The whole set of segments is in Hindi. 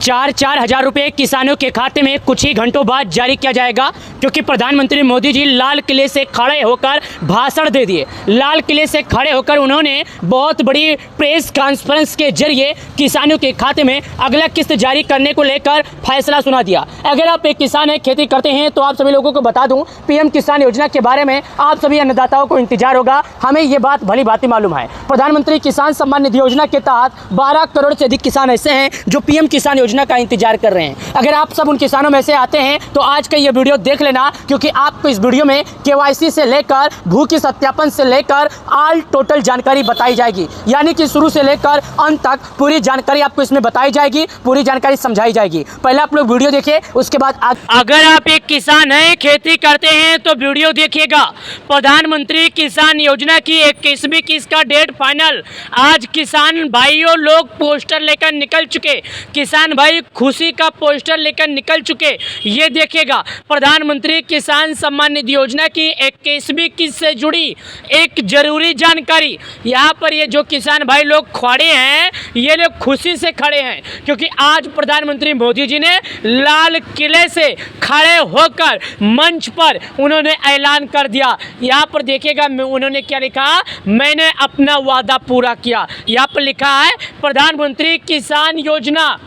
4-4 हजार रुपये किसानों के खाते में कुछ ही घंटों बाद जारी किया जाएगा, क्योंकि प्रधानमंत्री मोदी जी लाल किले से खड़े होकर भाषण दे दिए। लाल किले से खड़े होकर उन्होंने बहुत बड़ी प्रेस कॉन्फ्रेंस के जरिए किसानों के खाते में अगला किस्त जारी करने को लेकर फैसला सुना दिया। अगर आप एक किसान हैं, खेती करते हैं, तो आप सभी लोगों को बता दूं, पीएम किसान योजना के बारे में आप सभी अन्नदाताओं को इंतजार होगा। हमें ये बात भली भांति मालूम है, प्रधानमंत्री किसान सम्मान निधि योजना के तहत 12 करोड़ से अधिक किसान ऐसे हैं जो पीएम किसान योजना का इंतजार कर रहे हैं। अगर आप सब उन किसानों में से आते हैं तो आज का ये वीडियो देख लेना, क्योंकि आपको इस वीडियो में केवाईसी से लेकर भू की सत्यापन से लेकर ऑल टोटल जानकारी बताई जाएगी। यानी कि शुरू से लेकर अंत तक पूरी जानकारी आपको इसमें बताई जाएगी, पूरी जानकारी समझाई जाएगी। पहले आप लोग वीडियो देखिए, उसके बाद अगर आप एक किसान हैं, खेती करते हैं, तो वीडियो देखिएगा। प्रधानमंत्री किसान योजना की 21वीं किस्त का डेट फाइनल। आज किसान भाइयों लोग पोस्टर लेकर निकल चुके, किसान भाई खुशी का पोस्टर लेकर निकल चुके। ये देखिएगा, प्रधानमंत्री किसान सम्मान निधि योजना की 21वीं किस्त से जुड़ी एक जरूरी जानकारी। यहाँ पर ये जो किसान भाई लोग खड़े हैं, ये लोग खुशी से खड़े हैं, क्योंकि आज प्रधानमंत्री मोदी जी ने लाल किले से खड़े होकर मंच पर उन्होंने ऐलान कर दिया। यहाँ पर देखिएगा उन्होंने क्या लिखा, मैंने अपना वादा पूरा किया। यहाँ पर लिखा है प्रधानमंत्री किसान योजना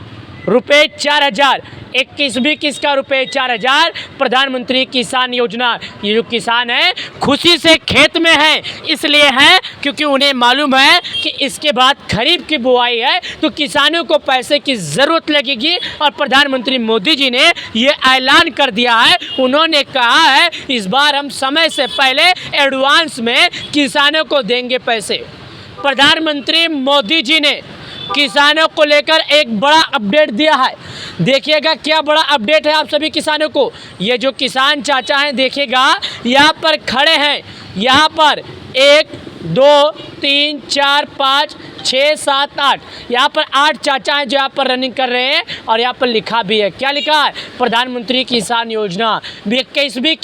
रुपये 4,000, 21वीं किस्त का रुपये 4,000 प्रधानमंत्री किसान योजना। ये जो किसान है खुशी से खेत में है, इसलिए है क्योंकि उन्हें मालूम है कि इसके बाद खरीफ की बुआई है, तो किसानों को पैसे की ज़रूरत लगेगी। और प्रधानमंत्री मोदी जी ने ये ऐलान कर दिया है, उन्होंने कहा है इस बार हम समय से पहले एडवांस में किसानों को देंगे पैसे। प्रधानमंत्री मोदी जी ने किसानों को लेकर एक बड़ा अपडेट दिया है। देखिएगा क्या बड़ा अपडेट है आप सभी किसानों को। ये जो किसान चाचा हैं, देखिएगा यहाँ पर खड़े हैं, यहाँ पर 1 2 3 4 5 6 7 8, यहाँ पर 8 चाचा हैं जो यहाँ पर रनिंग कर रहे हैं। और यहाँ पर लिखा भी है, क्या लिखा है, प्रधानमंत्री किसान योजना 21वीं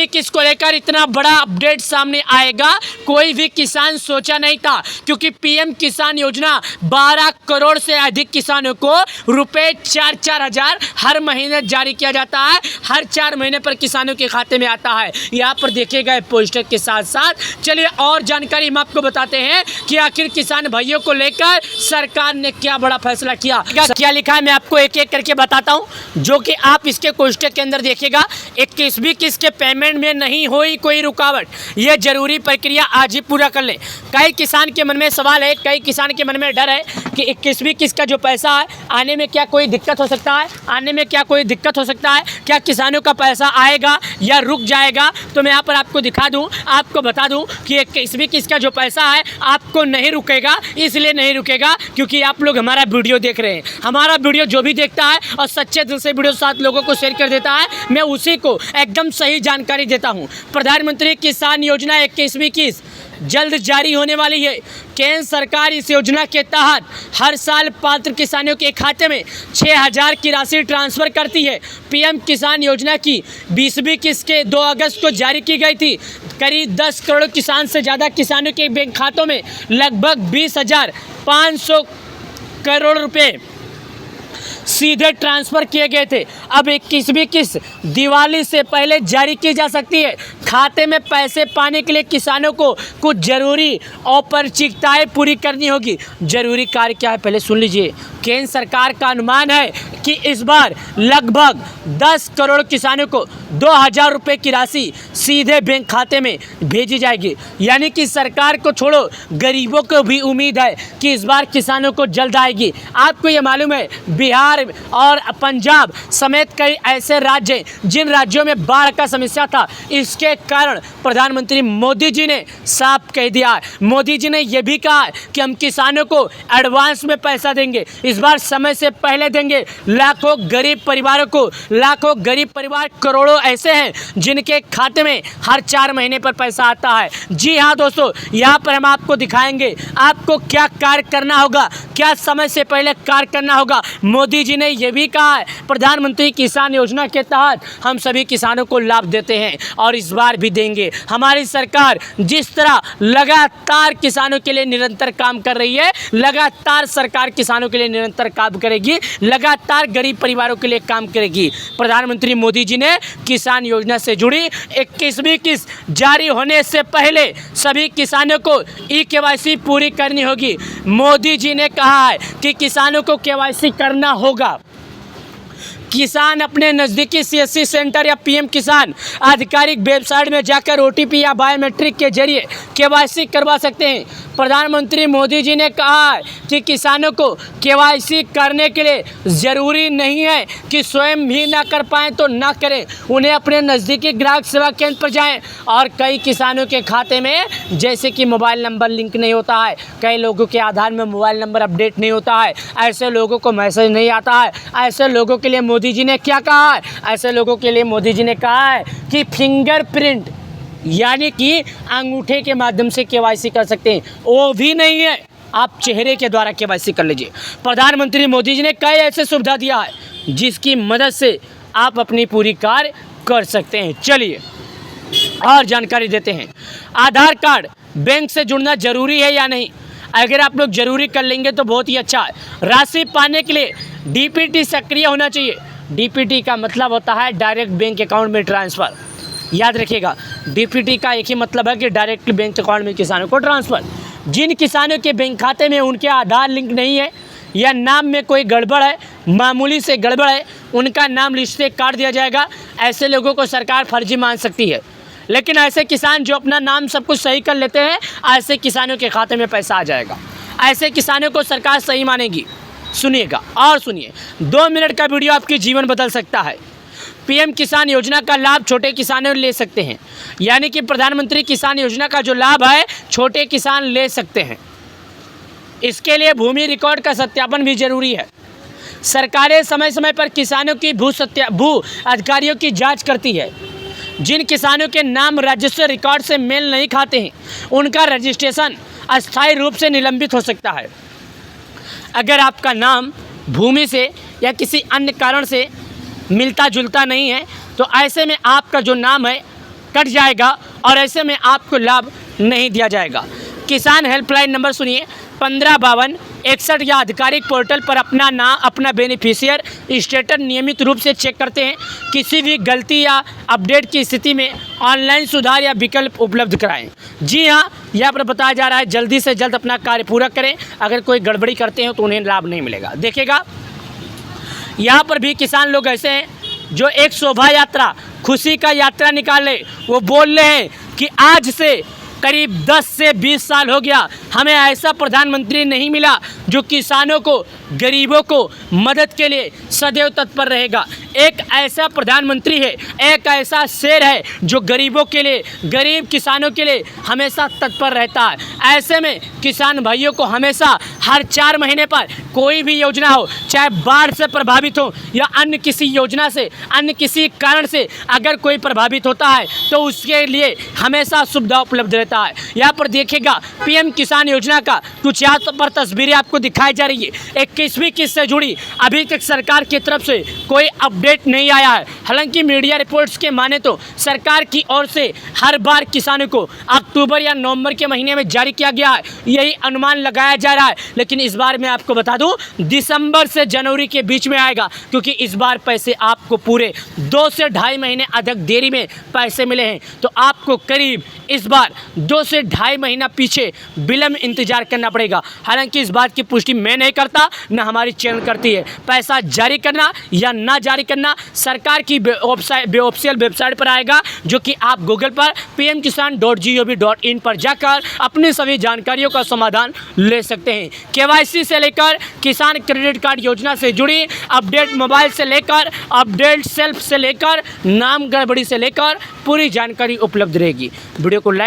किस्त को लेकर इतना बड़ा अपडेट सामने आएगा, कोई भी किसान सोचा नहीं था। क्योंकि पीएम किसान योजना 12 करोड़ से अधिक किसानों को रुपये 4-4 हजार हर महीने जारी किया जाता है, हर 4 महीने पर किसानों के खाते में आता है। यहाँ पर देखिएगा पोस्टर के साथ साथ चलिए और जानकारी हम आपको बताते हैं कि आखिर किसान भाइयों को लेकर सरकार ने क्या बड़ा फैसला किया। क्या लिखा है मैं आपको एक एक करके बताता हूं, जो कि आप इसके कोष्टक के अंदर देखिएगा। 21वीं किस्त के पेमेंट में नहीं हुई कोई रुकावट, ये जरूरी प्रक्रिया आज ही पूरा कर लें। कई किसान के मन में सवाल है, कई किसान के मन में डर है कि 21वीं किस्त का जो पैसा है आने में क्या कोई दिक्कत हो सकता है, आने में क्या कोई दिक्कत हो सकता है, क्या किसानों का पैसा आएगा या रुक जाएगा। तो मैं यहाँ पर आपको दिखा दूँ, आपको बता दूँ कि 21वीं किस्त का जो पैसा है आपको नहीं रुकेगा। इसलिए नहीं रुकेगा क्योंकि आप लोग हमारा वीडियो देख रहे हैं। हमारा वीडियो जो भी देखता है और सच्चे दिल से वीडियो 7 लोगों को शेयर कर देता है, मैं उसी को एकदम सही जानकारी देता हूं। प्रधानमंत्री किसान योजना 21वीं किस्त जल्द जारी होने वाली है। केंद्र सरकार इस योजना के तहत हर साल पात्र किसानों के खाते में 6,000 की राशि ट्रांसफ़र करती है। पीएम किसान योजना की 20वीं किस्त के 2 अगस्त को जारी की गई थी। करीब 10 करोड़ किसान से ज़्यादा किसानों के बैंक खातों में लगभग 20,500 करोड़ रुपए सीधे ट्रांसफ़र किए गए थे। अब 21वीं किस्त दिवाली से पहले जारी की जा सकती है। खाते में पैसे पाने के लिए किसानों को कुछ ज़रूरी औपचारिकताएं पूरी करनी होगी। ज़रूरी कार्य क्या है पहले सुन लीजिए। केंद्र सरकार का अनुमान है कि इस बार लगभग 10 करोड़ किसानों को 2,000 रुपये की राशि सीधे बैंक खाते में भेजी जाएगी। यानी कि सरकार को छोड़ो, गरीबों को भी उम्मीद है कि इस बार किसानों को जल्द आएगी। आपको ये मालूम है बिहार और पंजाब समेत कई ऐसे राज्य जिन राज्यों में बाढ़ का समस्या था, इसके कारण प्रधानमंत्री मोदी जी ने साफ कह दिया है। मोदी जी ने यह भी कहा है कि हम किसानों को एडवांस में पैसा देंगे, इस बार समय से पहले देंगे। लाखों गरीब परिवारों को, लाखों गरीब परिवार, करोड़ों ऐसे हैं जिनके खाते में हर 4 महीने पर पैसा आता है। जी हाँ दोस्तों, यहाँ पर हम आपको दिखाएंगे आपको क्या कार्य करना होगा, क्या समय से पहले कार्य करना होगा। मोदी जी ने यह भी कहा है प्रधानमंत्री किसान योजना के तहत हम सभी किसानों को लाभ देते हैं और इस बार भी देंगे। हमारी सरकार जिस तरह लगातार किसानों के लिए निरंतर काम कर रही है, लगातार सरकार किसानों के लिए निरंतर काम करेगी, लगातार गरीब परिवारों के लिए काम करेगी। प्रधानमंत्री मोदी जी ने किसान योजना से जुड़ी 21वीं किस्त जारी होने से पहले सभी किसानों को ई-केवाईसी पूरी करनी होगी। मोदी जी ने कहा है कि किसानों को केवाईसी करना होगा। किसान अपने नज़दीकी सीएससी सेंटर या पीएम किसान आधिकारिक वेबसाइट में जाकर ओटीपी या बायोमेट्रिक के जरिए केवाईसी करवा सकते हैं। प्रधानमंत्री मोदी जी ने कहा है कि किसानों को केवाईसी करने के लिए ज़रूरी नहीं है कि स्वयं भी ना कर पाएँ तो ना करें, उन्हें अपने नज़दीकी ग्राहक सेवा केंद्र पर जाएं। और कई किसानों के खाते में जैसे कि मोबाइल नंबर लिंक नहीं होता है, कई लोगों के आधार में मोबाइल नंबर अपडेट नहीं होता है, ऐसे लोगों को मैसेज नहीं आता है। ऐसे लोगों के लिए मोदी जी ने क्या कहा है? ऐसे लोगों के लिए मोदी जी ने कहा है कि फिंगरप्रिंट यानी कि अंगूठे के माध्यम से केवाईसी कर सकते हैं, वो भी नहीं है, आप चेहरे के द्वारा केवाईसी कर लीजिए। प्रधानमंत्री मोदी जी ने कई ऐसे सुविधा दिया है जिसकी मदद से आप अपनी पूरी कार्य कर सकते हैं। चलिए और जानकारी देते हैं। आधार कार्ड बैंक से जुड़ना जरूरी है या नहीं? अगर आप लोग जरूरी कर लेंगे तो बहुत ही अच्छा है। राशि पाने के लिए डीपीटी सक्रिय होना चाहिए। डीपीटी का मतलब होता है डायरेक्ट बैंक अकाउंट में ट्रांसफ़र। याद रखिएगा, डीपीटी का एक ही मतलब है कि डायरेक्ट बैंक अकाउंट में किसानों को ट्रांसफ़र। जिन किसानों के बैंक खाते में उनके आधार लिंक नहीं है या नाम में कोई गड़बड़ है, मामूली से गड़बड़ है, उनका नाम लिस्ट से काट दिया जाएगा। ऐसे लोगों को सरकार फर्जी मान सकती है, लेकिन ऐसे किसान जो अपना नाम सब कुछ सही कर लेते हैं, ऐसे किसानों के खाते में पैसा आ जाएगा। ऐसे किसानों को सरकार सही मानेगी। सुनिएगा और सुनिए, 2 मिनट का वीडियो आपकी जीवन बदल सकता है। पीएम किसान योजना का लाभ छोटे किसानों ले सकते हैं, यानी कि प्रधानमंत्री किसान योजना का जो लाभ है छोटे किसान ले सकते हैं। इसके लिए भूमि रिकॉर्ड का सत्यापन भी जरूरी है। सरकारें समय समय पर किसानों की भू अधिकारियों की जांच करती है। जिन किसानों के नाम राजस्व रिकॉर्ड से मेल नहीं खाते हैं, उनका रजिस्ट्रेशन अस्थायी रूप से निलंबित हो सकता है। अगर आपका नाम भूमि से या किसी अन्य कारण से मिलता जुलता नहीं है, तो ऐसे में आपका जो नाम है कट जाएगा और ऐसे में आपको लाभ नहीं दिया जाएगा। किसान हेल्पलाइन नंबर सुनिए, 155261 या आधिकारिक पोर्टल पर अपना नाम, अपना बेनिफिशियर स्टेटस नियमित रूप से चेक करते हैं। किसी भी गलती या अपडेट की स्थिति में ऑनलाइन सुधार या विकल्प उपलब्ध कराएं। जी हाँ, यहाँ पर बताया जा रहा है जल्दी से जल्द अपना कार्य पूरा करें। अगर कोई गड़बड़ी करते हैं तो उन्हें लाभ नहीं मिलेगा। देखिएगा, यहाँ पर भी किसान लोग ऐसे हैं जो एक शोभा यात्रा, खुशी का यात्रा निकाले। वो बोल रहे हैं कि आज से करीब 10 से 20 साल हो गया, हमें ऐसा प्रधानमंत्री नहीं मिला जो किसानों को, गरीबों को मदद के लिए सदैव तत्पर रहेगा। एक ऐसा प्रधानमंत्री है, एक ऐसा शेर है जो गरीबों के लिए, गरीब किसानों के लिए हमेशा तत्पर रहता है। ऐसे में किसान भाइयों को हमेशा हर 4 महीने पर कोई भी योजना हो, चाहे बाढ़ से प्रभावित हो या अन्य किसी योजना से, अन्य किसी कारण से अगर कोई प्रभावित होता है तो उसके लिए हमेशा सुविधा उपलब्ध रहता है। यहाँ पर देखिएगा, पीएम किसान योजना का कुछ यहाँ पर तस्वीरें आपको दिखाई जा रही है। 21वीं किस्त से जुड़ी अभी तक सरकार की तरफ से कोई अपडेट नहीं आया है। हालांकि मीडिया रिपोर्ट्स के माने तो सरकार की ओर से हर बार किसानों को अक्टूबर या नवंबर के महीने में जारी किया गया है, यही अनुमान लगाया जा रहा है। लेकिन इस बार मैं आपको बता दूं, दिसंबर से जनवरी के बीच में आएगा, क्योंकि इस बार पैसे आपको पूरे 2 से ढाई महीने अधिक देरी में पैसे मिले हैं। तो आपको करीब इस बार 2 से ढाई महीना पीछे विलंब इंतजार करना पड़ेगा। हालांकि इस बात की पुष्टि मैं नहीं करता, न हमारी चैनल करती है। पैसा जारी करना या ना जारी करना सरकार की ऑफिशियल वेबसाइट पर आएगा, जो कि आप गूगल पर pmkisan.gov.in पर जाकर अपनी सभी जानकारियों का समाधान ले सकते हैं। केवाईसी से लेकर किसान क्रेडिट कार्ड योजना से जुड़ी अपडेट, मोबाइल से लेकर अपडेट सेल्फ से लेकर नाम गड़बड़ी से लेकर पूरी जानकारी उपलब्ध रहेगी। वीडियो को लाइक